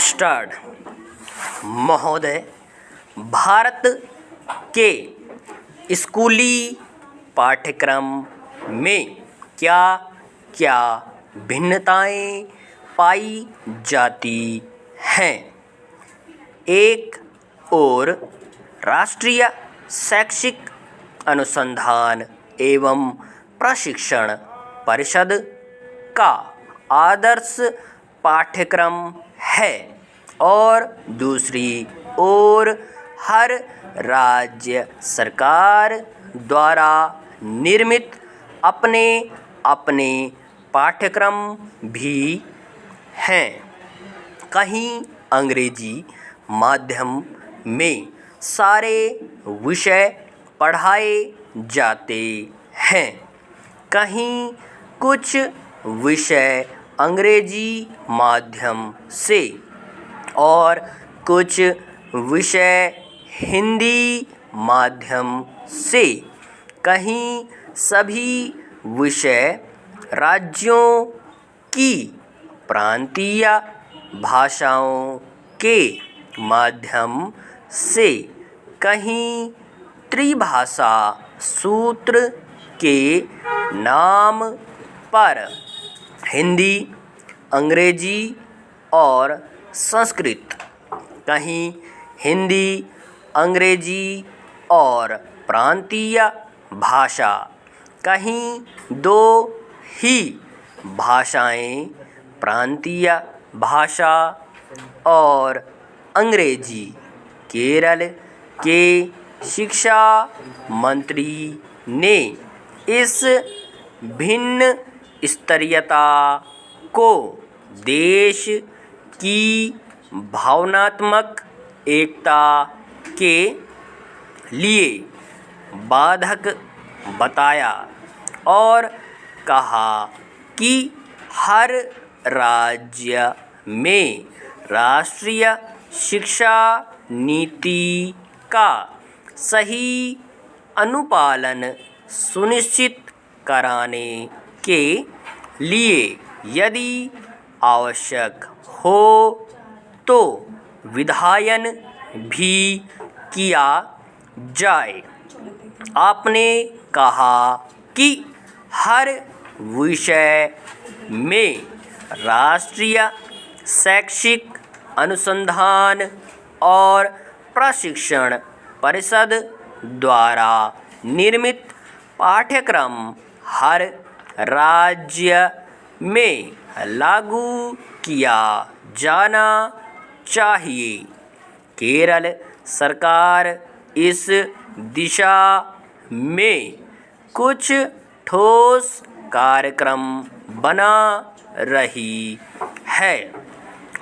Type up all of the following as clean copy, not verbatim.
Start. महोदय, भारत के स्कूली पाठ्यक्रम में क्या क्या भिन्नताएं पाई जाती हैं? एक और राष्ट्रीय शैक्षिक अनुसंधान एवं प्रशिक्षण परिषद का आदर्श पाठ्यक्रम है और दूसरी ओर हर राज्य सरकार द्वारा निर्मित अपने अपने पाठ्यक्रम भी हैं। कहीं अंग्रेजी माध्यम में सारे विषय पढ़ाए जाते हैं, कहीं कुछ विषय अंग्रेजी माध्यम से और कुछ विषय हिंदी माध्यम से, कहीं सभी विषय राज्यों की प्रांतीय भाषाओं के माध्यम से, कहीं त्रिभाषा सूत्र के नाम पर हिंदी, अंग्रेजी और संस्कृत, कहीं हिंदी, अंग्रेजी और प्रांतीय भाषा, कहीं दो ही भाषाएं, प्रांतीय भाषा और अंग्रेजी। केरल के शिक्षा मंत्री ने इस भिन्न स्तरीयता को देश की भावनात्मक एकता के लिए बाधक बताया और कहा कि हर राज्य में राष्ट्रीय शिक्षा नीति का सही अनुपालन सुनिश्चित कराने के लिए यदि आवश्यक हो तो विधायन भी किया जाए। आपने कहा कि हर विषय में राष्ट्रीय शैक्षिक अनुसंधान और प्रशिक्षण परिषद द्वारा निर्मित पाठ्यक्रम हर राज्य में लागू किया जाना चाहिए। केरल सरकार इस दिशा में कुछ ठोस कार्यक्रम बना रही है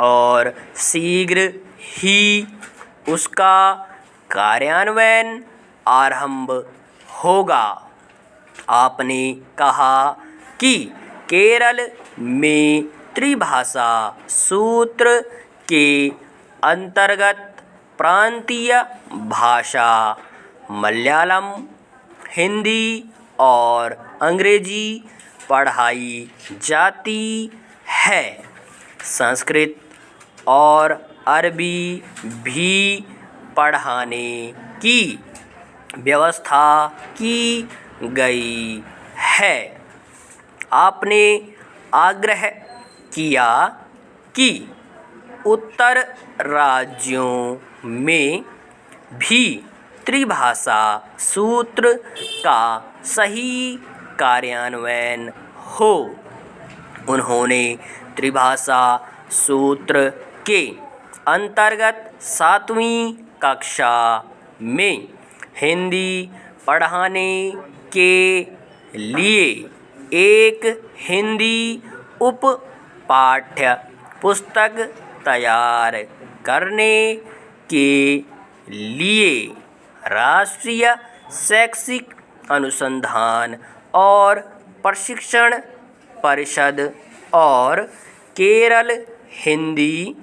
और शीघ्र ही उसका कार्यान्वयन आरंभ होगा। आपने कहा कि केरल में त्रिभाषा सूत्र के अंतर्गत प्रांतीय भाषा मलयालम, हिंदी और अंग्रेजी पढ़ाई जाती है। संस्कृत और अरबी भी पढ़ाने की व्यवस्था की गई है। आपने आग्रह किया कि उत्तर राज्यों में भी त्रिभाषा सूत्र का सही कार्यान्वयन हो। उन्होंने त्रिभाषा सूत्र के अंतर्गत 7वीं कक्षा में हिंदी पढ़ाने के लिए एक हिंदी उप पाठ्य पुस्तक तैयार करने के लिए राष्ट्रीय शैक्षिक अनुसंधान और प्रशिक्षण परिषद और केरल हिंदी